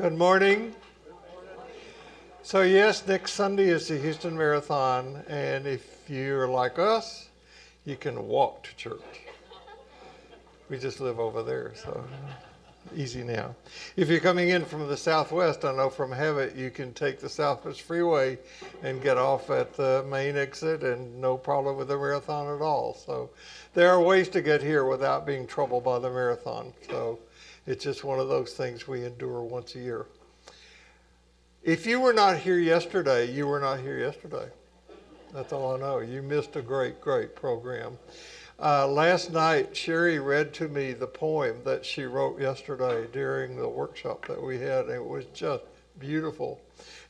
Good morning. So yes, next Sunday is the Houston Marathon, and if you're like us, you can walk to church. We just live over there, so easy now. If you're coming in from the southwest, I know from habit you can take the Southwest Freeway and get off at the main exit and no problem with the marathon at all. So there are ways to get here without being troubled by the marathon. So it's just one of those things we endure once a year. If you were not here yesterday, you were not here yesterday. That's all I know. You missed a great program. Last night, Sherry read to me the poem that she wrote yesterday during the workshop that we had. And it was just beautiful.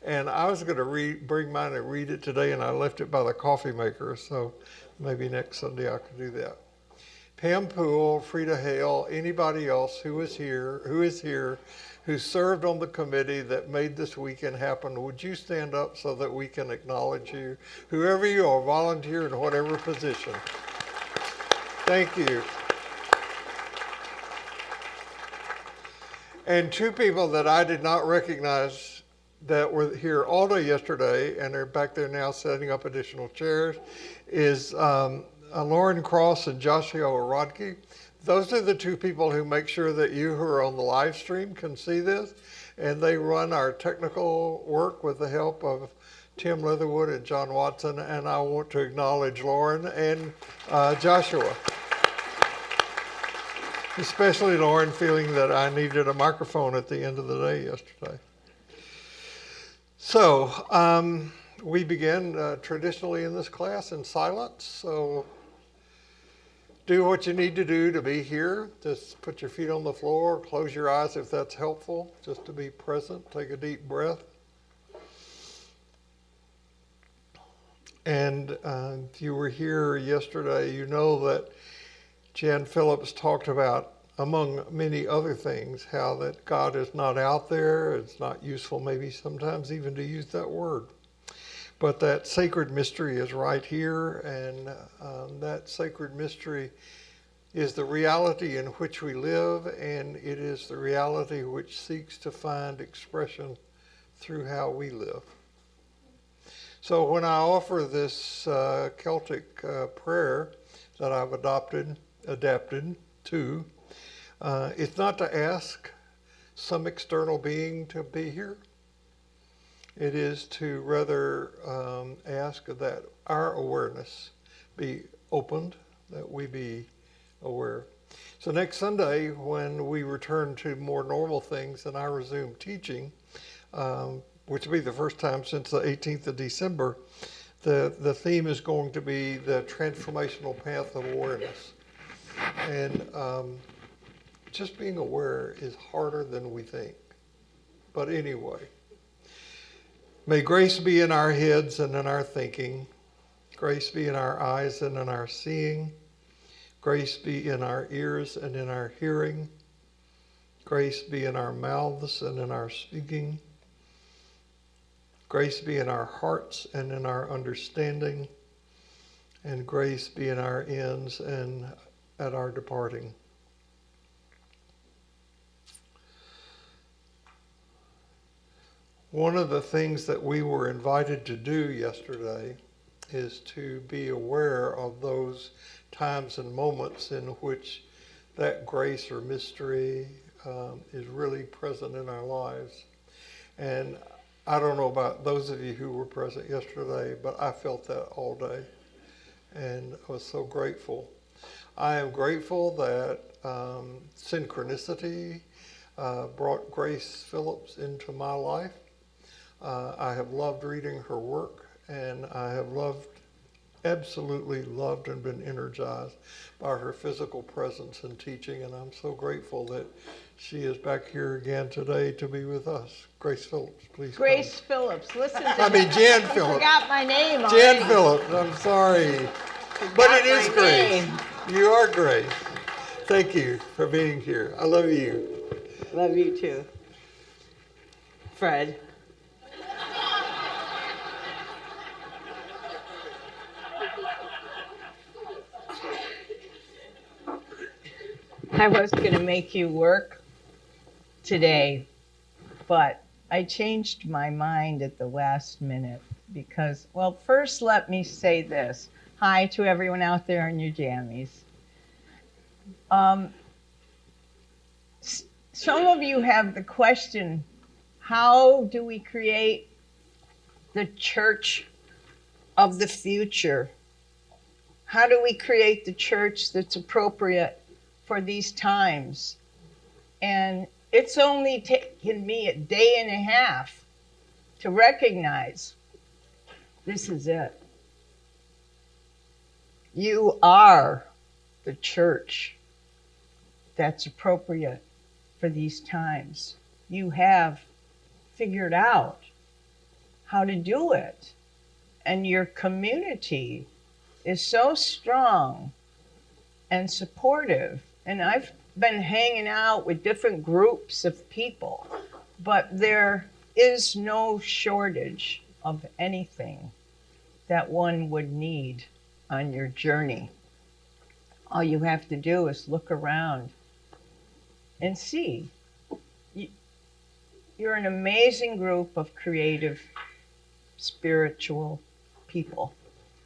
And I was going to bring mine and read it today, and I left it by the coffee maker. So maybe next Sunday I could do that. Pam Poole, Frida Hale, anybody else who is here, who served on the committee that made this weekend happen, would you stand up so that we can acknowledge you? Whoever you are, volunteer in whatever position. Thank you. And two people that I did not recognize that were here all day yesterday, and they're back there now setting up additional chairs, is Lauren Cross and Joshua Rodke. Those are the two people who make sure that you who are on the live stream can see this, and they run our technical work with the help of Tim Leatherwood and John Watson, and I want to acknowledge Lauren and Joshua. Especially Lauren, feeling that I needed a microphone at the end of the day yesterday. So we begin traditionally in this class in silence, so do what you need to do to be here. Just put your feet on the floor, close your eyes if that's helpful, just to be present. Take a deep breath. And if you were here yesterday, you know that Jan Phillips talked about, among many other things, how that God is not out there. It's not useful maybe sometimes even to use that word. But that sacred mystery is right here, and that sacred mystery is the reality in which we live, and it is the reality which seeks to find expression through how we live. So when I offer this Celtic prayer that I've adapted to, it's not to ask some external being to be here. It is to rather ask that our awareness be opened, that we be aware. So next Sunday, when we return to more normal things and I resume teaching, which will be the first time since the 18th of December, the theme is going to be the transformational path of awareness. And just being aware is harder than we think. But anyway, may grace be in our heads and in our thinking. Grace be in our eyes and in our seeing. Grace be in our ears and in our hearing. Grace be in our mouths and in our speaking. Grace be in our hearts and in our understanding. And grace be in our ends and at our departing. One of the things that we were invited to do yesterday is to be aware of those times and moments in which that grace or mystery is really present in our lives. And I don't know about those of you who were present yesterday, but I felt that all day. And I was so grateful. I am grateful that synchronicity brought Grace Phillips into my life. I have loved reading her work, and I have absolutely loved and been energized by her physical presence and teaching, and I'm so grateful that she is back here again today to be with us. Grace Phillips, please. Grace Phillips, listen to me. I mean, Jan Phillips. You forgot my name already. Jan Phillips, I'm sorry. But it is Grace. You are Grace. Thank you for being here. I love you. Love you too. Fred. I was going to make you work today, but I changed my mind at the last minute because, well, first let me say this. Hi to everyone out there in your jammies. Some of you have the question, how do we create the church of the future? How do we create the church that's appropriate for these times? And it's only taken me a day and a half to recognize this is it. You are the church that's appropriate for these times. You have figured out how to do it. And your community is so strong and supportive. And I've been hanging out with different groups of people, but there is no shortage of anything that one would need on your journey. All you have to do is look around and see. You're an amazing group of creative, spiritual people.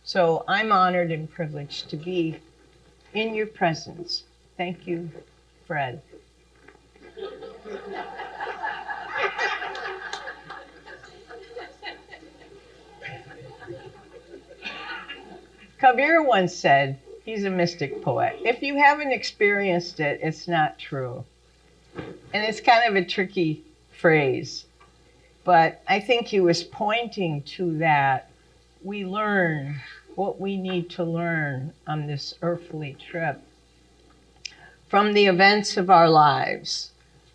So I'm honored and privileged to be in your presence. Thank you, Fred. Kabir once said, he's a mystic poet, if you haven't experienced it, it's not true. And it's kind of a tricky phrase, but I think he was pointing to that. We learn what we need to learn on this earthly trip from the events of our lives.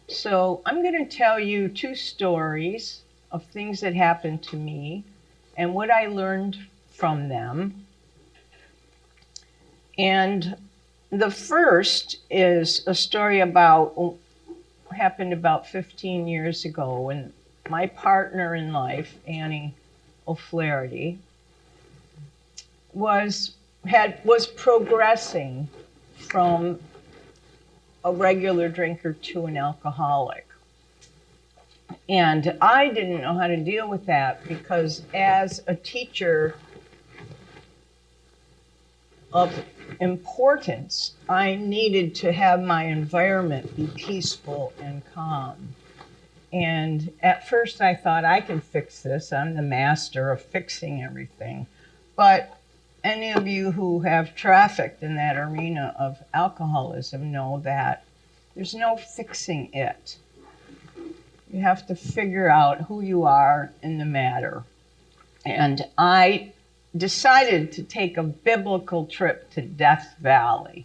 So I'm going to tell you 2 stories of things that happened to me and what I learned from them. And the first is a story about happened about 15 years ago when my partner in life, Annie O'Flaherty, was progressing from a regular drinker to an alcoholic. And I didn't know how to deal with that because as a teacher of importance, I needed to have my environment be peaceful and calm. And at first I thought, I can fix this. I'm the master of fixing everything. But any of you who have trafficked in that arena of alcoholism know that there's no fixing it. You have to figure out who you are in the matter. And I decided to take a biblical trip to Death Valley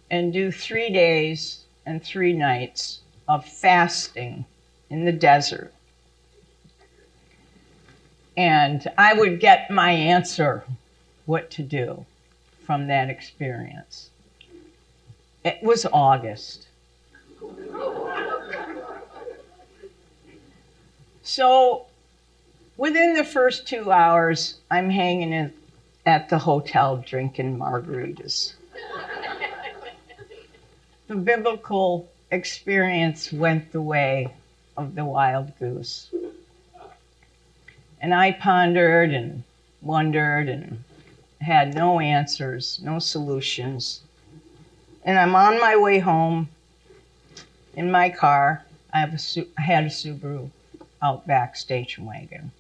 and do 3 days and 3 nights of fasting in the desert. And I would get my answer what to do from that experience. It was August. So within the first 2 hours, I'm hanging at the hotel drinking margaritas. The biblical experience went the way of the wild goose. And I pondered and wondered and had no answers, no solutions. And I'm on my way home in my car. I had a Subaru Outback station wagon.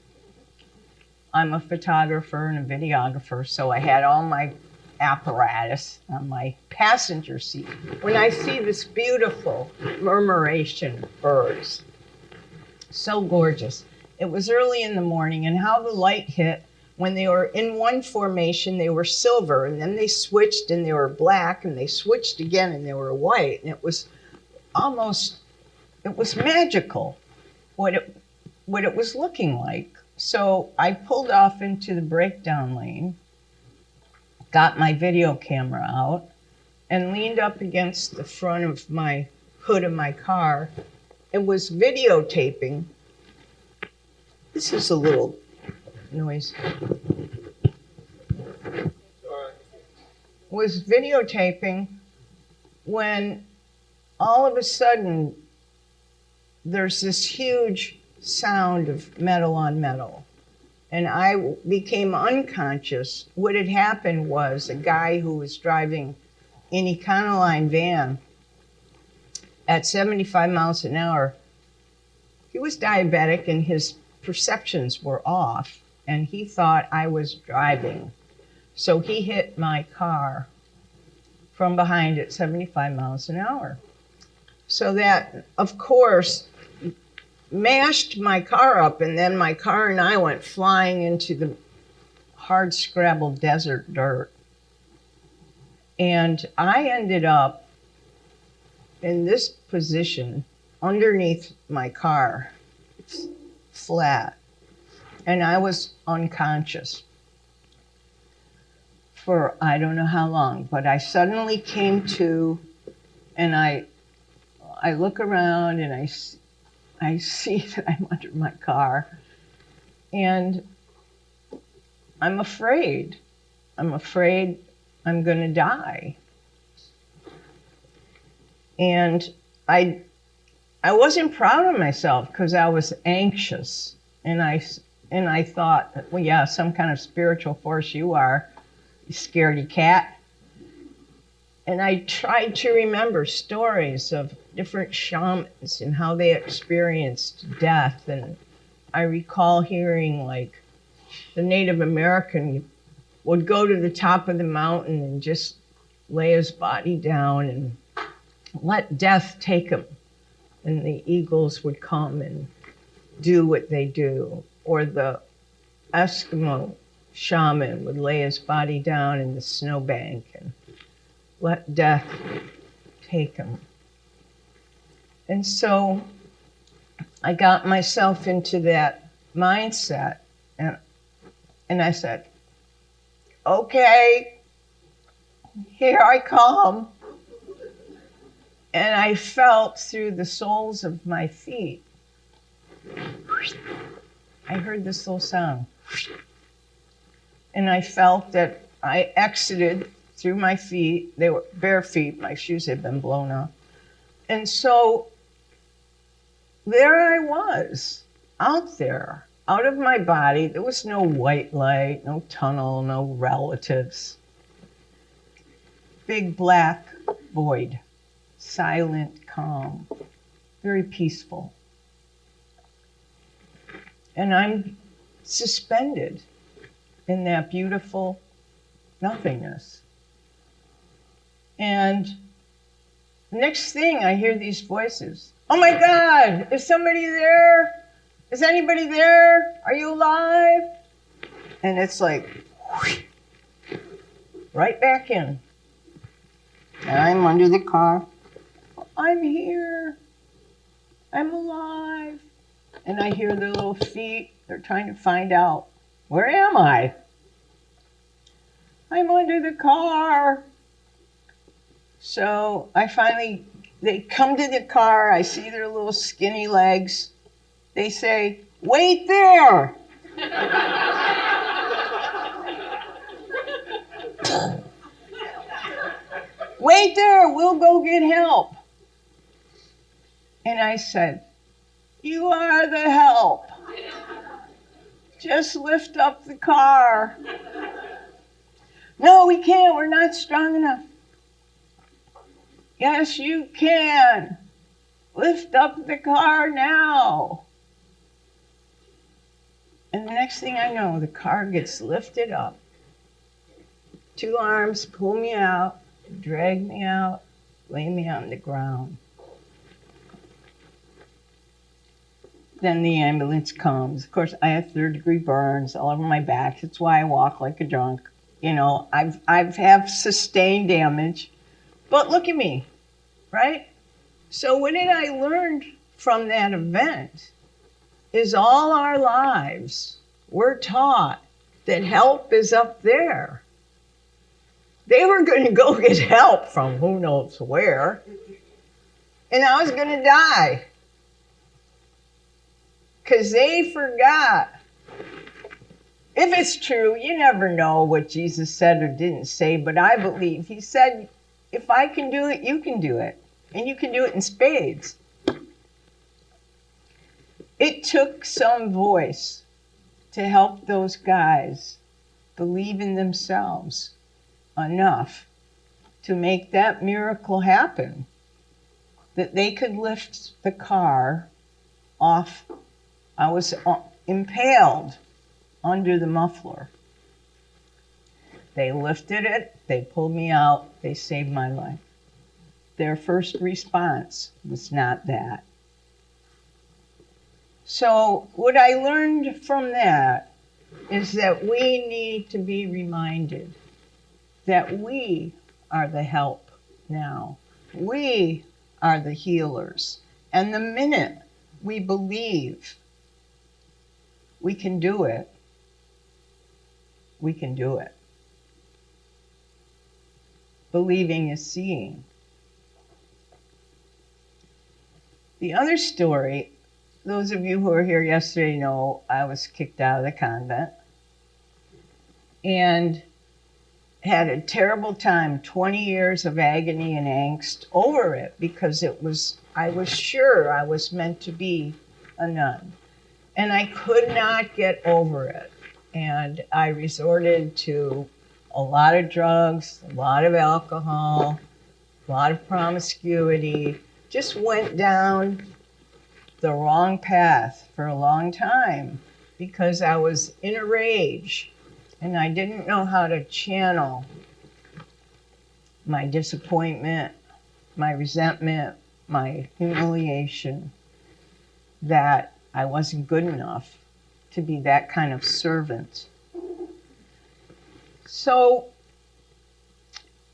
I'm a photographer and a videographer, so I had all my apparatus on my passenger seat. When I see this beautiful murmuration of birds, so gorgeous. It was early in the morning, and how the light hit, when they were in one formation, they were silver, and then they switched and they were black, and they switched again and they were white, and it was magical what it was looking like. So I pulled off into the breakdown lane, got my video camera out, and leaned up against the front of my hood of my car and was videotaping. This is a little noise. Was videotaping when all of a sudden there's this huge sound of metal on metal. And I became unconscious. What had happened was a guy who was driving an Econoline van at 75 miles an hour, he was diabetic and his perceptions were off, and he thought I was driving. So he hit my car from behind at 75 miles an hour. So that, of course, mashed my car up, and then my car and I went flying into the hard scrabbled desert dirt. And I ended up in this position underneath my car, flat, and I was unconscious for I don't know how long, but I suddenly came to, and I look around and I see that I'm under my car, and I'm afraid. I'm afraid I'm going to die. And I wasn't proud of myself because I was anxious, and I thought, well, yeah, some kind of spiritual force you are, you scaredy cat. And I tried to remember stories of different shamans and how they experienced death. And I recall hearing like the Native American would go to the top of the mountain and just lay his body down and let death take him. And the eagles would come and do what they do. Or the Eskimo shaman would lay his body down in the snowbank and let death take him. And so I got myself into that mindset, and I said, okay, here I come. And I felt through the soles of my feet, I heard this little sound. And I felt that I exited through my feet. They were bare feet. My shoes had been blown off. And so there I was, out there, out of my body. There was no white light, no tunnel, no relatives. Big black void, silent, calm, very peaceful. And I'm suspended in that beautiful nothingness. And next thing I hear these voices. Oh my God, is somebody there? Is anybody there? Are you alive? And it's like, whoosh, right back in. And I'm under the car. I'm here. I'm alive. And I hear their little feet. They're trying to find out, where am I? I'm under the car. So they come to the car. I see their little skinny legs. They say, wait there. Wait there, we'll go get help. And I said, you are the help. Just lift up the car. No, we can't, we're not strong enough. Yes, you can. Lift up the car now. And the next thing I know, the car gets lifted up. 2 arms pull me out, drag me out, lay me on the ground. Then the ambulance comes. Of course, I have 3rd-degree burns all over my back. That's why I walk like a drunk. You know, I've have sustained damage. But look at me, right? So what did I learn from that event is all our lives we're taught that help is up there. They were going to go get help from who knows where, and I was going to die because they forgot. If it's true, you never know what Jesus said or didn't say, but I believe he said, if I can do it, you can do it. And you can do it in spades. It took some voice to help those guys believe in themselves enough to make that miracle happen, that they could lift the car off. I was impaled under the muffler. They lifted it, they pulled me out, they saved my life. Their first response was not that. So what I learned from that is that we need to be reminded that we are the help now. We are the healers. And the minute we believe we can do it, we can do it. Believing is seeing. The other story, those of you who were here yesterday know I was kicked out of the convent and had a terrible time, 20 years of agony and angst over it, because I was sure I was meant to be a nun. And I could not get over it. And I resorted to a lot of drugs, a lot of alcohol, a lot of promiscuity, just went down the wrong path for a long time because I was in a rage and I didn't know how to channel my disappointment, my resentment, my humiliation, that I wasn't good enough to be that kind of servant. So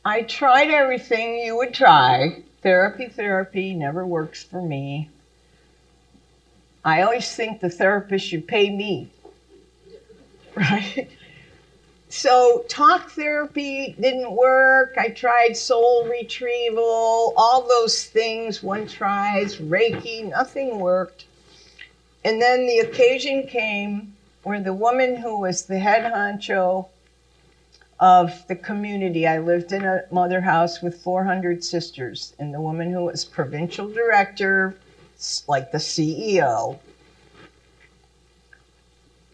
I tried everything you would try. Therapy never works for me. I always think the therapist should pay me, right? So talk therapy didn't work. I tried soul retrieval, all those things one tries, Reiki, nothing worked. And then the occasion came where the woman who was the head honcho of the community, I lived in a mother house with 400 sisters, and the woman who was provincial director, like the CEO,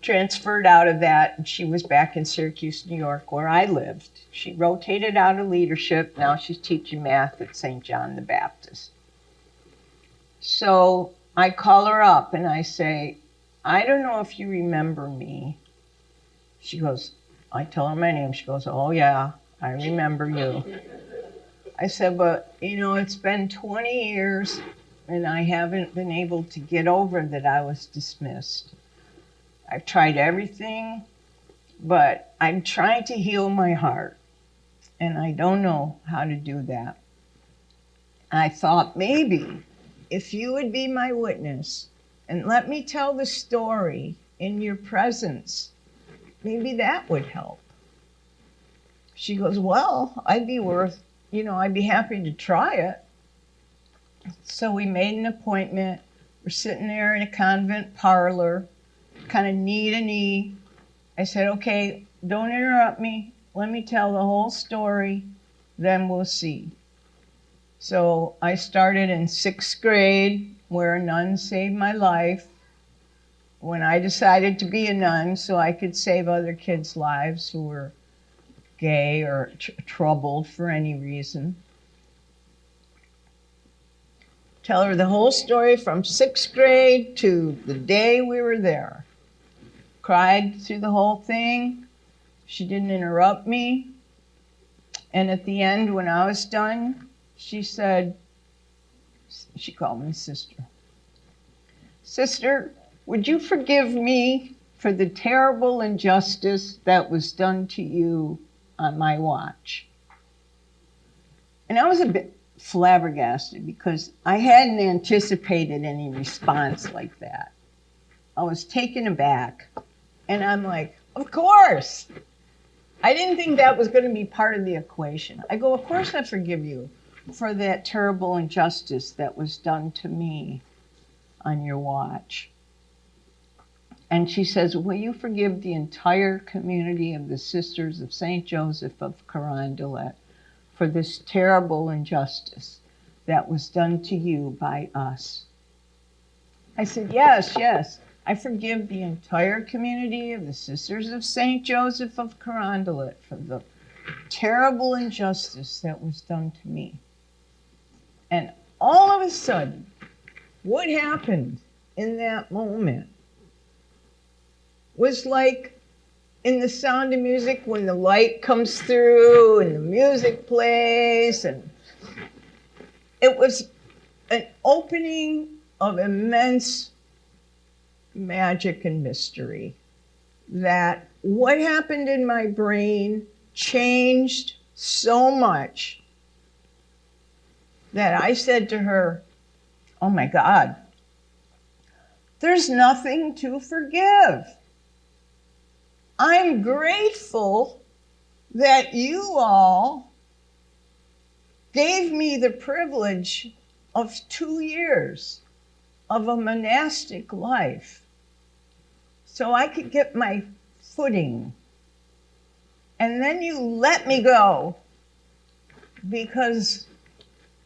transferred out of that, and she was back in Syracuse, New York, where I lived. She rotated out of leadership. Now she's teaching math at St. John the Baptist. So I call her up and I say, I don't know if you remember me. She goes, I tell her my name. She goes, oh yeah, I remember you. I said, but it's been 20 years and I haven't been able to get over that I was dismissed. I've tried everything, but I'm trying to heal my heart and I don't know how to do that. I thought maybe if you would be my witness and let me tell the story in your presence, maybe that would help. She goes, well, I'd be happy to try it. So we made an appointment. We're sitting there in a convent parlor, kind of knee to knee. I said, okay, don't interrupt me. Let me tell the whole story, then we'll see. So I started in 6th grade, where a nun saved my life. When I decided to be a nun so I could save other kids' lives who were gay or troubled for any reason. Tell her the whole story from 6th grade to the day we were there. Cried through the whole thing. She didn't interrupt me. And at the end, when I was done, she called me sister. Sister, would you forgive me for the terrible injustice that was done to you on my watch? And I was a bit flabbergasted because I hadn't anticipated any response like that. I was taken aback. And I'm like, of course. I didn't think that was going to be part of the equation. I go, of course I forgive you for that terrible injustice that was done to me on your watch. And she says, will you forgive the entire community of the Sisters of St. Joseph of Carondelet for this terrible injustice that was done to you by us? I said, yes, yes. I forgive the entire community of the Sisters of St. Joseph of Carondelet for the terrible injustice that was done to me. And all of a sudden, what happened in that moment was like in The Sound of Music when the light comes through and the music plays, and it was an opening of immense magic and mystery, that what happened in my brain changed so much that I said to her, oh my God, there's nothing to forgive. I'm grateful that you all gave me the privilege of 2 years of a monastic life so I could get my footing. And then you let me go because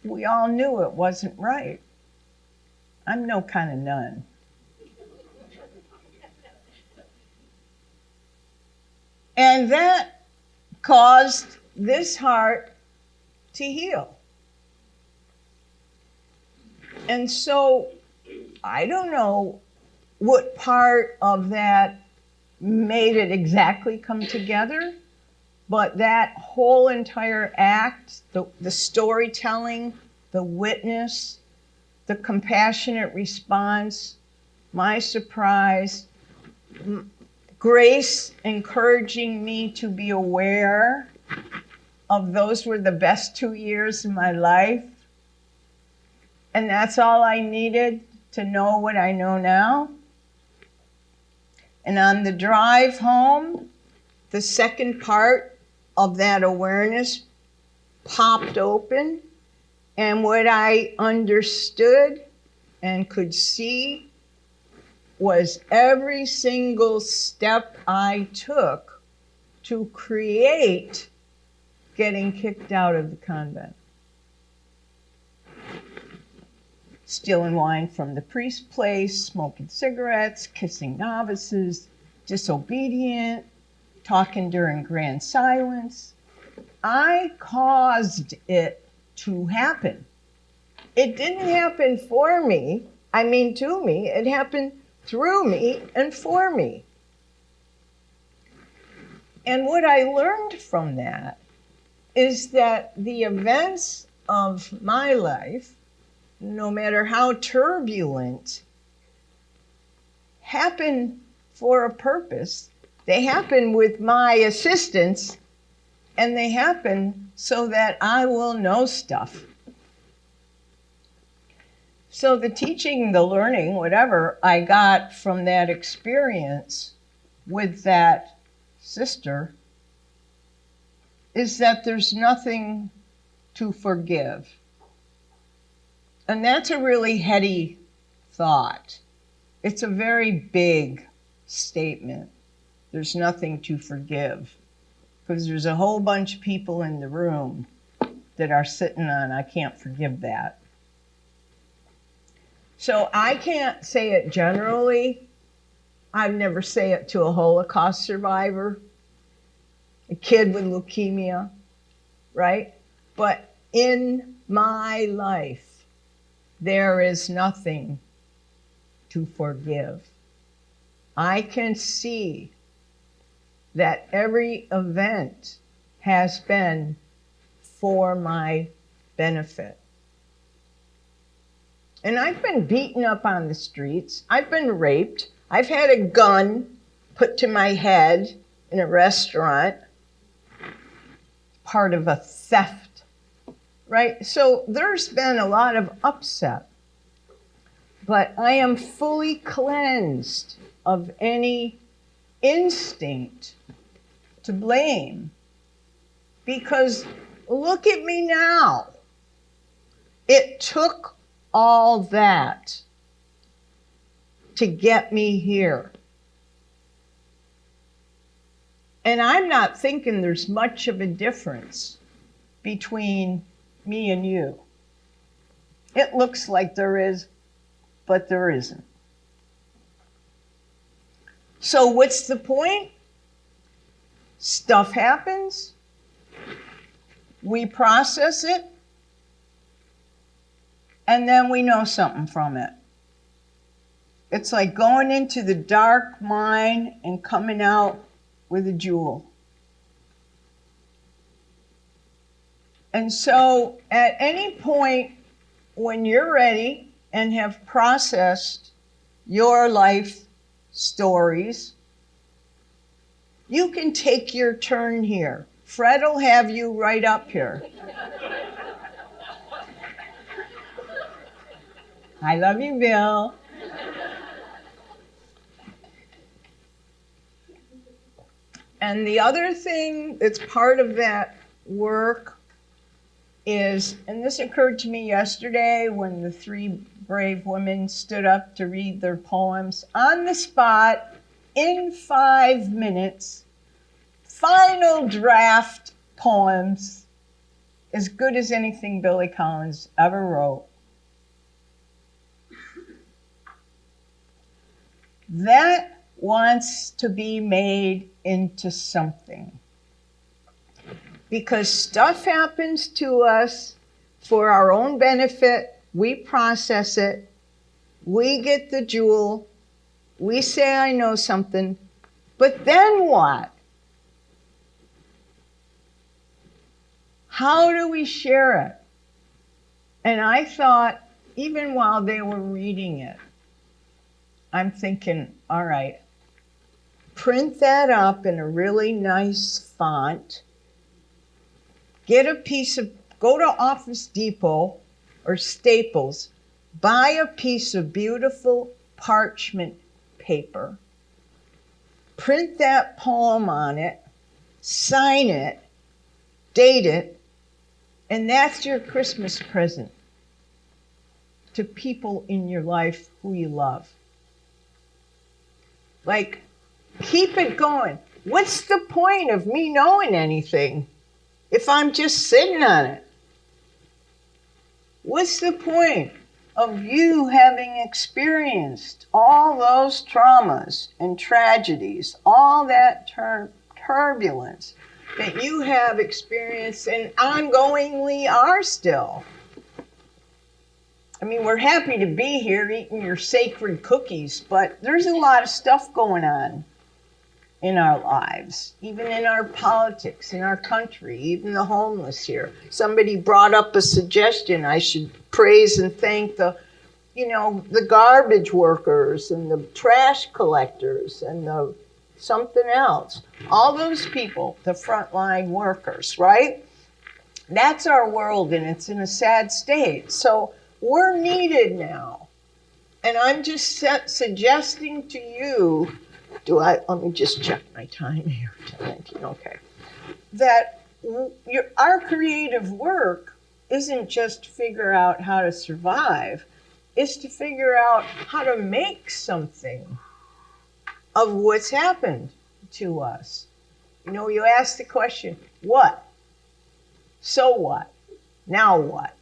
we all knew it wasn't right. I'm no kind of nun. And that caused this heart to heal. And so I don't know what part of that made it exactly come together, but that whole entire act, the storytelling, the witness, the compassionate response, my surprise, Grace encouraging me to be aware of those were the best 2 years of my life. And that's all I needed to know what I know now. And on the drive home, the second part of that awareness popped open. And what I understood and could see was every single step I took to create getting kicked out of the convent. Stealing wine from the priest's place, smoking cigarettes, kissing novices, disobedient, talking during grand silence. I caused it to happen. It didn't happen for me, to me. It happened through me and for me. And what I learned from that is that the events of my life, no matter how turbulent, happen for a purpose. They happen with my assistance, and they happen so that I will know stuff. So the teaching, the learning, whatever I got from that experience with that sister is that there's nothing to forgive. And that's a really heady thought. It's a very big statement. There's nothing to forgive. Because there's a whole bunch of people in the room that are sitting on, I can't forgive that. So I can't say it generally. I'd never say it to a Holocaust survivor, a kid with leukemia, right? But in my life, there is nothing to forgive. I can see that every event has been for my benefit. And I've been beaten up on the streets. I've been raped. I've had a gun put to my head in a restaurant, part of a theft, right? So there's been a lot of upset. But I am fully cleansed of any instinct to blame. Because look at me now. It took all that to get me here. And I'm not thinking there's much of a difference between me and you. It looks like there is, but there isn't. So what's the point? Stuff happens. We process it. And then we know something from it. It's like going into the dark mine and coming out with a jewel. And so at any point when you're ready and have processed your life stories, you can take your turn here. Fred will have you right up here. I love you, Bill. And the other thing that's part of that work is, and this occurred to me yesterday when the 3 brave women stood up to read their poems on the spot in 5 minutes, final draft poems, as good as anything Billy Collins ever wrote. That wants to be made into something. Because stuff happens to us for our own benefit, we process it, we get the jewel, we say, I know something, but then what? How do we share it? And I thought, even while they were reading it, I'm thinking, all right, print that up in a really nice font, go to Office Depot or Staples, buy a piece of beautiful parchment paper, print that poem on it, sign it, date it, and that's your Christmas present to people in your life who you love. Like, keep it going. What's the point of me knowing anything if I'm just sitting on it? What's the point of you having experienced all those traumas and tragedies, all that turbulence that you have experienced and ongoingly are still? I mean, we're happy to be here eating your sacred cookies, but there's a lot of stuff going on in our lives, even in our politics, in our country, even the homeless here. Somebody brought up a suggestion I should praise and thank the garbage workers and the trash collectors and the something else. All those people, the frontline workers, right? That's our world, and it's in a sad state. So we're needed now. And I'm just suggesting to you, let me just check my time here, 10:19, okay. That our creative work isn't just to figure out how to survive, it's to figure out how to make something of what's happened to us. You ask the question, what? So what? Now what?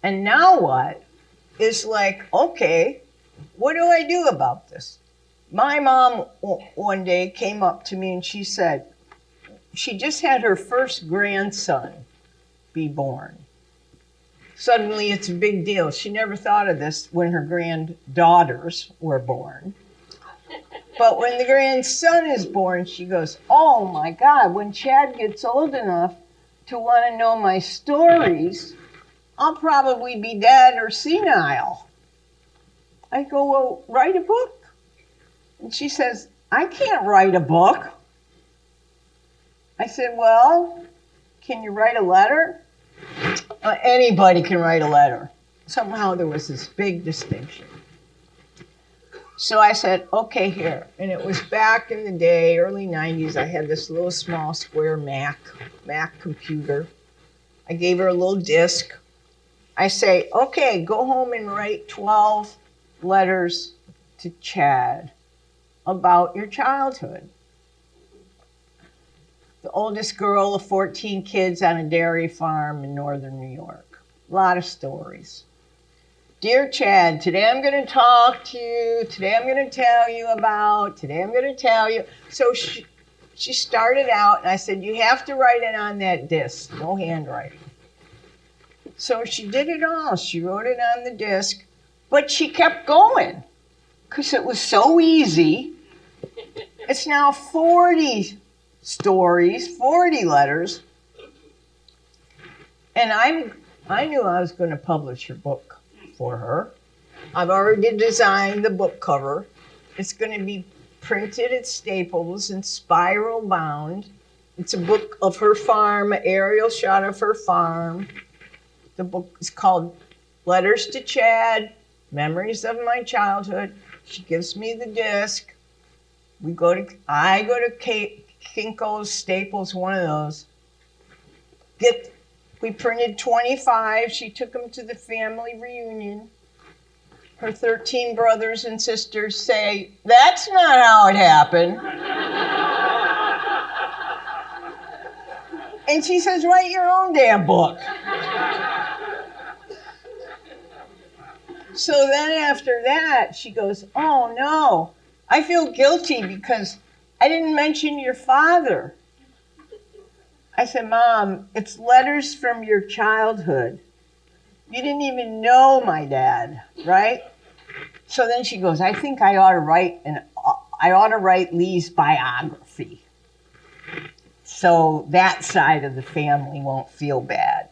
And now what is like, okay, what do I do about this? My mom one day came up to me and she said, she just had her first grandson be born. Suddenly it's a big deal. She never thought of this when her granddaughters were born. But when the grandson is born, she goes, oh my God, when Chad gets old enough to want to know my stories, I'll probably be dead or senile. I go, well, write a book. And she says, I can't write a book. I said, well, can you write a letter? Anybody can write a letter. Somehow there was this big distinction. So I said, okay, here. And it was back in the day, early 90s, I had this little small square Mac computer. I gave her a little disk. I say, okay, go home and write 12 letters to Chad about your childhood. The oldest girl of 14 kids on a dairy farm in northern New York. A lot of stories. Dear Chad, today I'm going to talk to you. Today I'm going to tell you about. Today I'm going to tell you. So she started out, and I said, you have to write it on that disc. No handwriting. So she did it all. She wrote it on the disc, but she kept going because it was so easy. It's now 40 stories, 40 letters, and I knew I was going to publish her book for her. I've already designed the book cover. It's going to be printed at Staples and spiral bound. It's a book of her farm, an aerial shot of her farm. The book is called Letters to Chad, Memories of My Childhood. She gives me the disc. I go to Kinko's, Staples, one of those. We printed 25. She took them to the family reunion. Her 13 brothers and sisters say, that's not how it happened. And she says, write your own damn book. So then after that, she goes, oh no, I feel guilty because I didn't mention your father. I said, Mom, it's letters from your childhood. You didn't even know my dad, right? So then she goes, I think I ought to write Lee's biography. So that side of the family won't feel bad.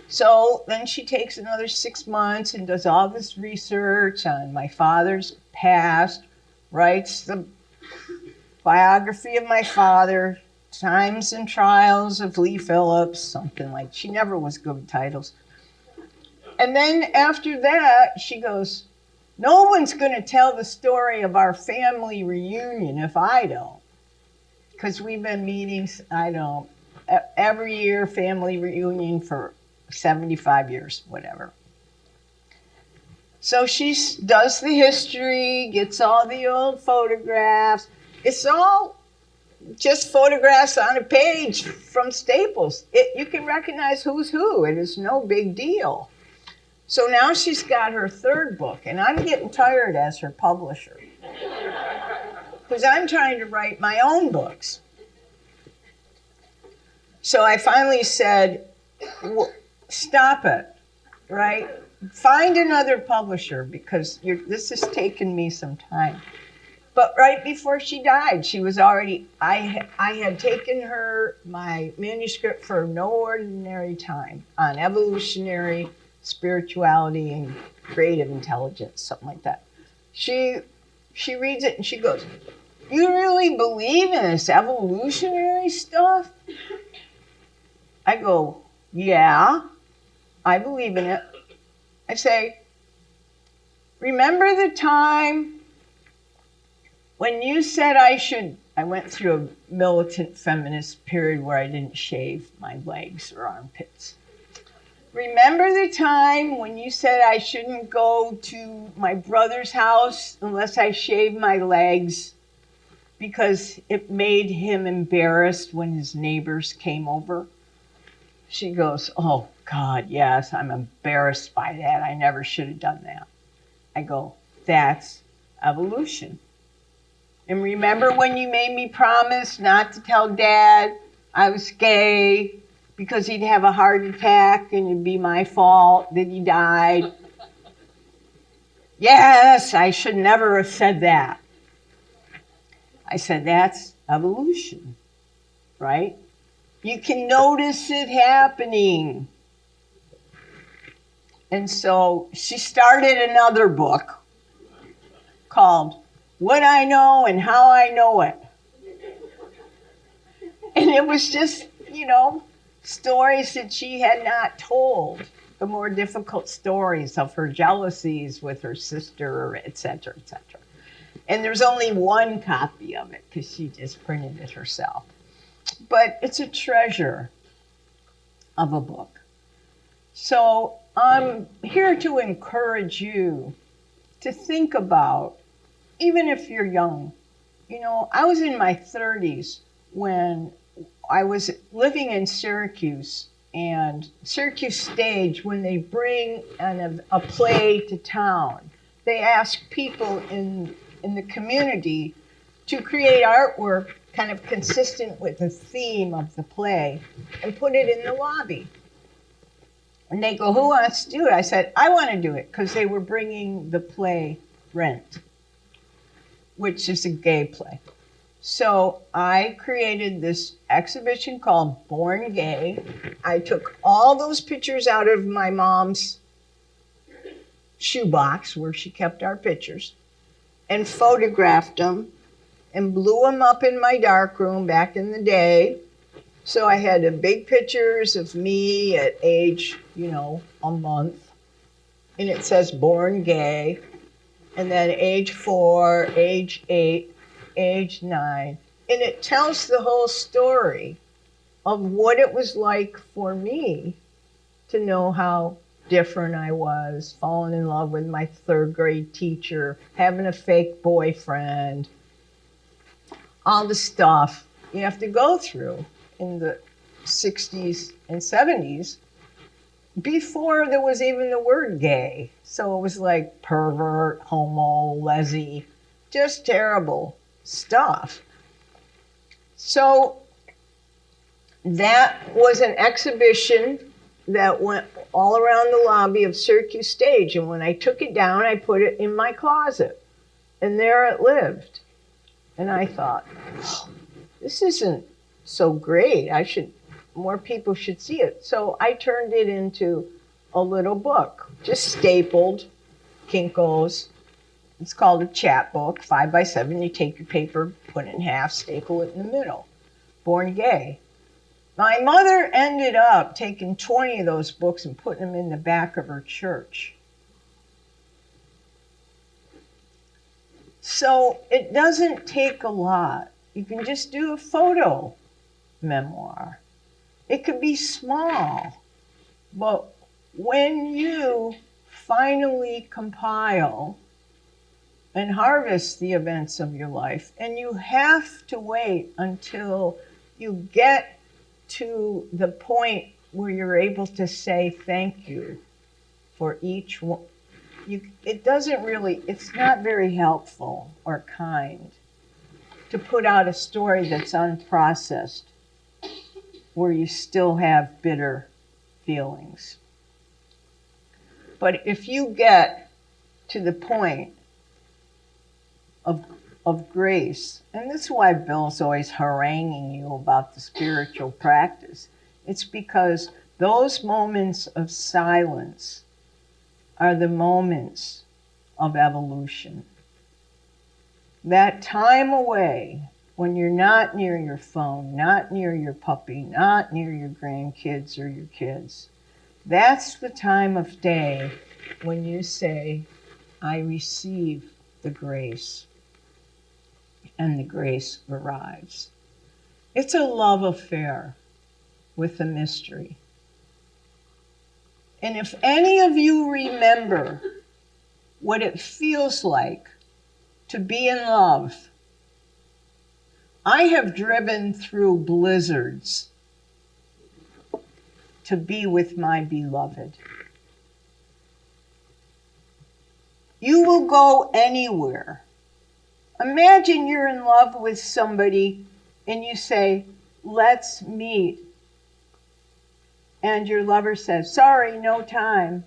So then she takes another 6 months and does all this research on my father's past, writes the biography of my father, Times and Trials of Lee Phillips, something like. She never was good with titles. And then after that, she goes, no one's going to tell the story of our family reunion if I don't. Because we've been meeting, every year, family reunion for 75 years, whatever. So she does the history, gets all the old photographs. It's all just photographs on a page from Staples. You can recognize who's who. It is no big deal. So now she's got her third book, and I'm getting tired as her publisher because I'm trying to write my own books. So I finally said, stop it, right? Find another publisher because this has taken me some time. But right before she died, she was already, I had taken my manuscript for No Ordinary Time on evolutionary spirituality and creative intelligence, something like that. She reads it and she goes, you really believe in this evolutionary stuff? I go, yeah, I believe in it. I say, remember the time when you said I went through a militant feminist period where I didn't shave my legs or armpits. Remember the time when you said I shouldn't go to my brother's house unless I shaved my legs because it made him embarrassed when his neighbors came over? She goes, oh, God, yes, I'm embarrassed by that. I never should have done that. I go, that's evolution. And remember when you made me promise not to tell Dad I was gay because he'd have a heart attack and it'd be my fault that he died? Yes, I should never have said that. I said, that's evolution, right? You can notice it happening. And so she started another book called What I Know and How I Know It. And it was just, stories that she had not told, the more difficult stories of her jealousies with her sister, et cetera, et cetera. And there's only one copy of it because she just printed it herself. But it's a treasure of a book. So I'm here to encourage you to think about, even if you're young, I was in my 30s when I was living in Syracuse and Syracuse Stage, when they bring a play to town, they ask people in the community to create artwork kind of consistent with the theme of the play and put it in the lobby. And they go, who wants to do it? I said, I want to do it, because they were bringing the play Rent, which is a gay play. So I created this exhibition called Born Gay. I took all those pictures out of my mom's shoebox where she kept our pictures and photographed them and blew them up in my darkroom back in the day. So I had the big pictures of me at age, a month. And it says Born Gay. And then age 4, age 8, age 9. And it tells the whole story of what it was like for me to know how different I was, falling in love with my 3rd grade teacher, having a fake boyfriend, all the stuff you have to go through in the 60s and 70s before there was even the word gay. So it was like pervert, homo, lesy, just terrible stuff. So that was an exhibition that went all around the lobby of Syracuse Stage. And when I took it down, I put it in my closet. And there it lived. And I thought, oh, this isn't so great. More people should see it. So I turned it into a little book, just stapled, Kinko's. It's called a chapbook, 5x7. You take your paper, put it in half, staple it in the middle. Born Gay. My mother ended up taking 20 of those books and putting them in the back of her church. So it doesn't take a lot. You can just do a photo memoir. It could be small, but when you finally compile and harvest the events of your life, and you have to wait until you get to the point where you're able to say thank you for each one. It's not very helpful or kind to put out a story that's unprocessed where you still have bitter feelings. But if you get to the point of grace, and this is why Bill's always haranguing you about the spiritual practice, it's because those moments of silence are the moments of evolution. That time away when you're not near your phone, not near your puppy, not near your grandkids or your kids, that's the time of day when you say, I receive the grace, and the grace arrives. It's a love affair with the mystery. And if any of you remember what it feels like to be in love, I have driven through blizzards to be with my beloved. You will go anywhere. Imagine you're in love with somebody and you say, let's meet. And your lover says, sorry, no time.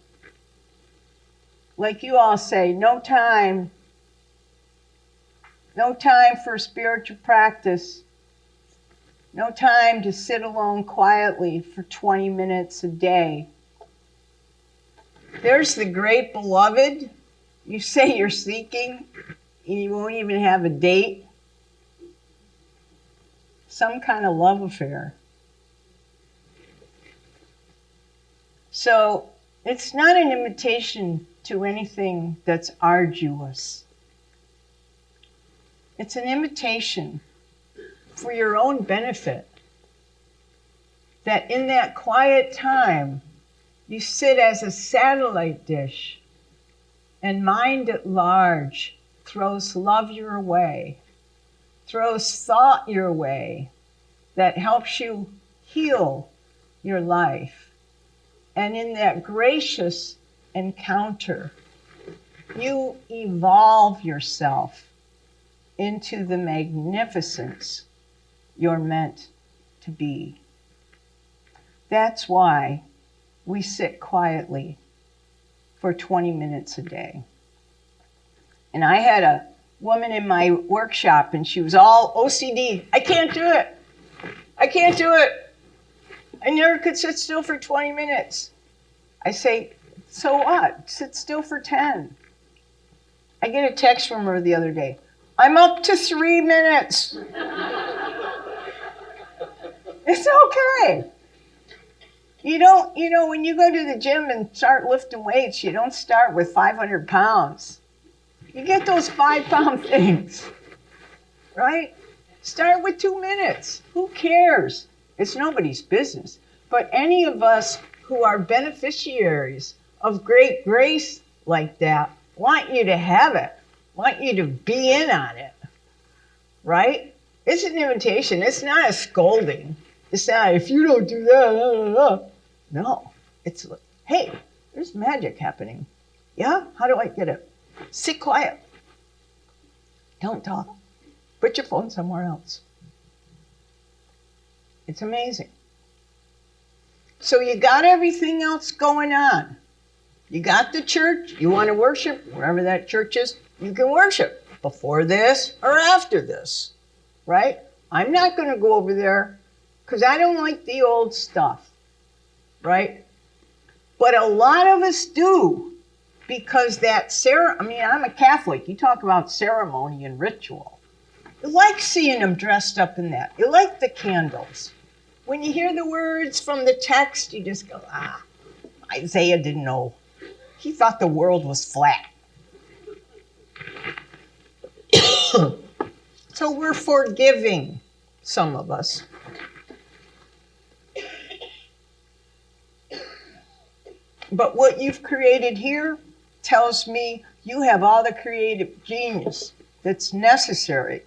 Like you all say, no time. No time for spiritual practice. No time to sit alone quietly for 20 minutes a day. There's the great beloved you say you're seeking, and you won't even have a date. Some kind of love affair. So it's not an invitation to anything that's arduous. It's an invitation for your own benefit. That in that quiet time, you sit as a satellite dish and mind at large throws love your way, throws thought your way that helps you heal your life. And in that gracious encounter, you evolve yourself into the magnificence you're meant to be. That's why we sit quietly for 20 minutes a day. And I had a woman in my workshop, and she was all OCD. I can't do it. I can't do it. I never could sit still for 20 minutes. I say, so what? Sit still for 10. I get a text from her the other day. I'm up to 3 minutes. It's okay. You don't, when you go to the gym and start lifting weights, you don't start with 500 pounds. You get those 5-pound things, right? Start with 2 minutes. Who cares? It's nobody's business. But any of us who are beneficiaries of great grace like that want you to have it, want you to be in on it, right? It's an invitation. It's not a scolding. It's not, if you don't do that, No, it's, hey, there's magic happening. Yeah? How do I get it? Sit quiet. Don't talk. Put your phone somewhere else. It's amazing. So you got everything else going on. You got the church. You want to worship, wherever that church is, you can worship before this or after this, right? I'm not going to go over there because I don't like the old stuff, right? But a lot of us do, because I'm a Catholic. You talk about ceremony and ritual. You like seeing them dressed up in that. You like the candles. When you hear the words from the text, you just go, Isaiah didn't know. He thought the world was flat. So we're forgiving, some of us. But what you've created here tells me you have all the creative genius that's necessary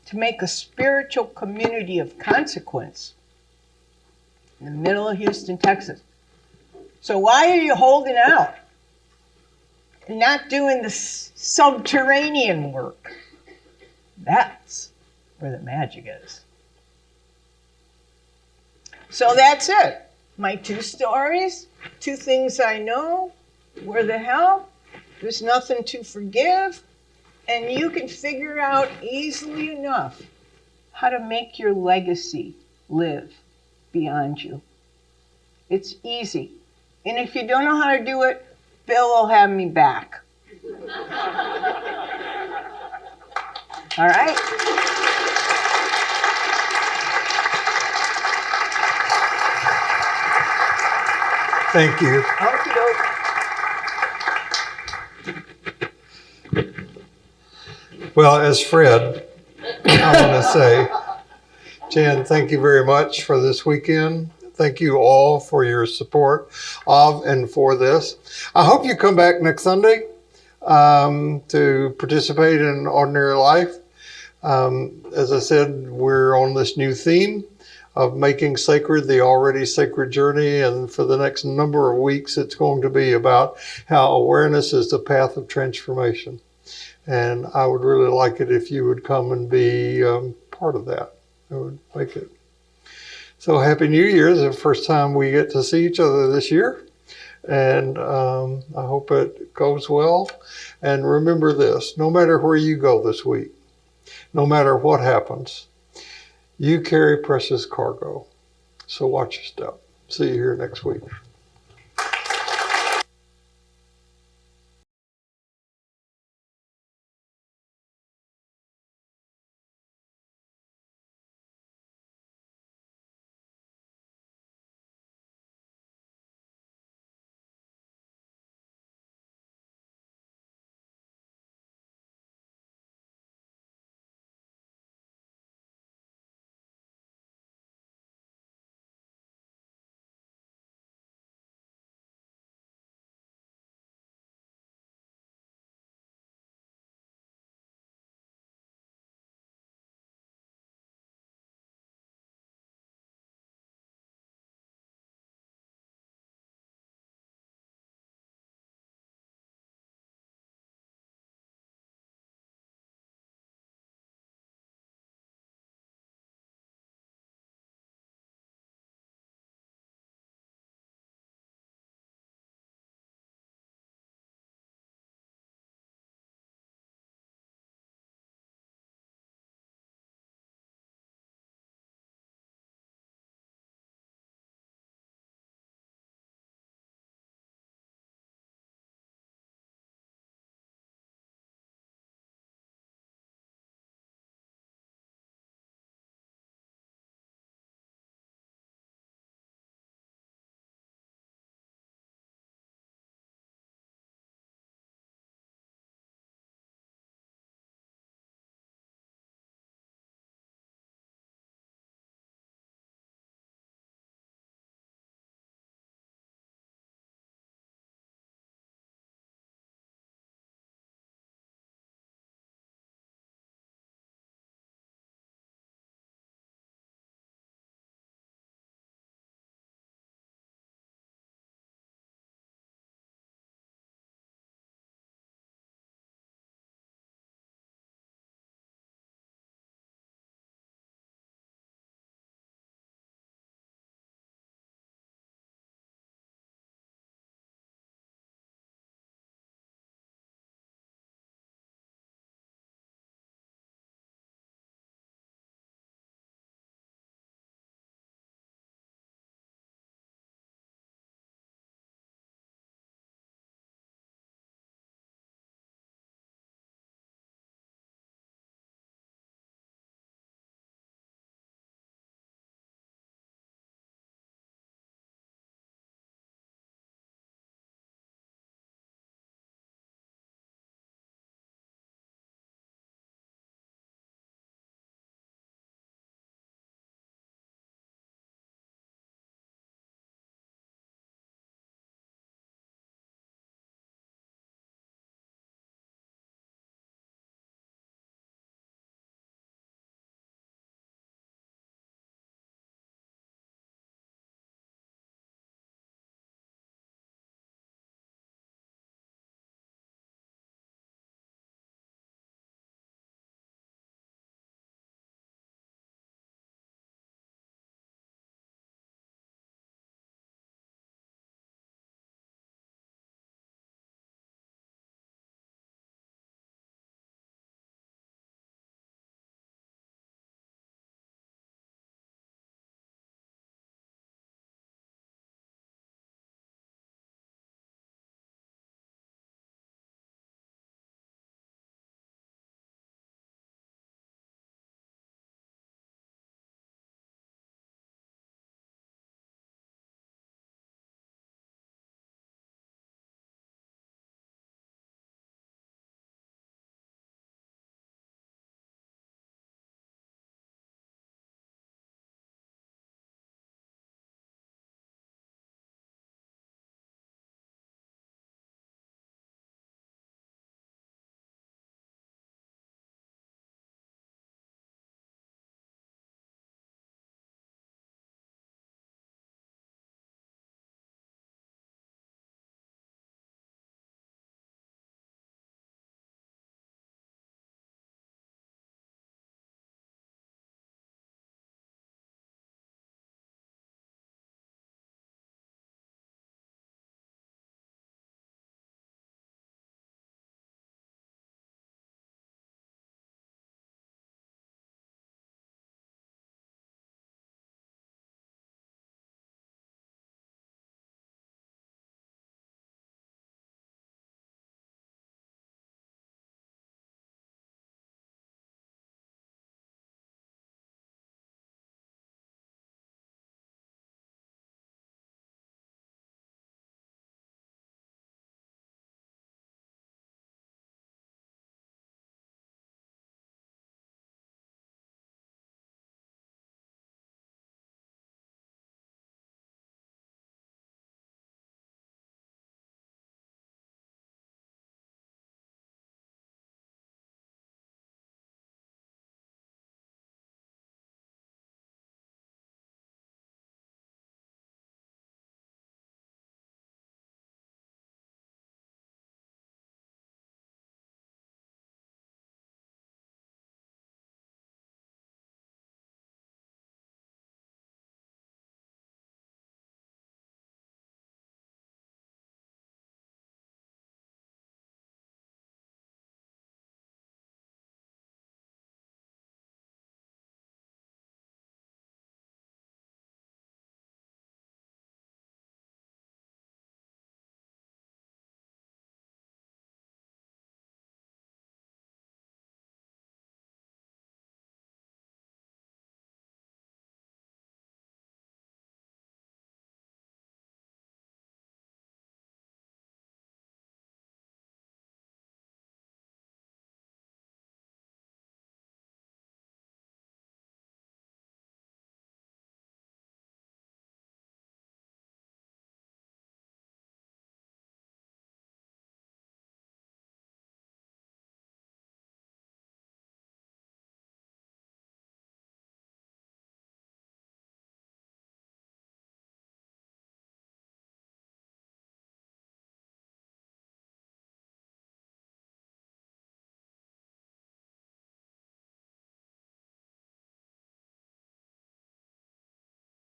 to make a spiritual community of consequence in the middle of Houston, Texas. So why are you holding out and not doing the subterranean work? That's where the magic is. So that's it. My 2 stories, 2 things I know. Where the hell? There's nothing to forgive. And you can figure out easily enough how to make your legacy live beyond you. It's easy. And if you don't know how to do it, Bill will have me back. All right? Thank you. Okie doke. Well, as Fred, I want to say, Jan, thank you very much for this weekend. Thank you all for your support of and for this. I hope you come back next Sunday to participate in Ordinary Life. As I said, we're on this new theme of making sacred the already sacred journey. And for the next number of weeks, it's going to be about how awareness is the path of transformation. And I would really like it if you would come and be part of that. It would make it. So Happy New Year is the first time we get to see each other this year. And I hope it goes well. And remember this, no matter where you go this week, no matter what happens, you carry precious cargo. So watch your step. See you here next week.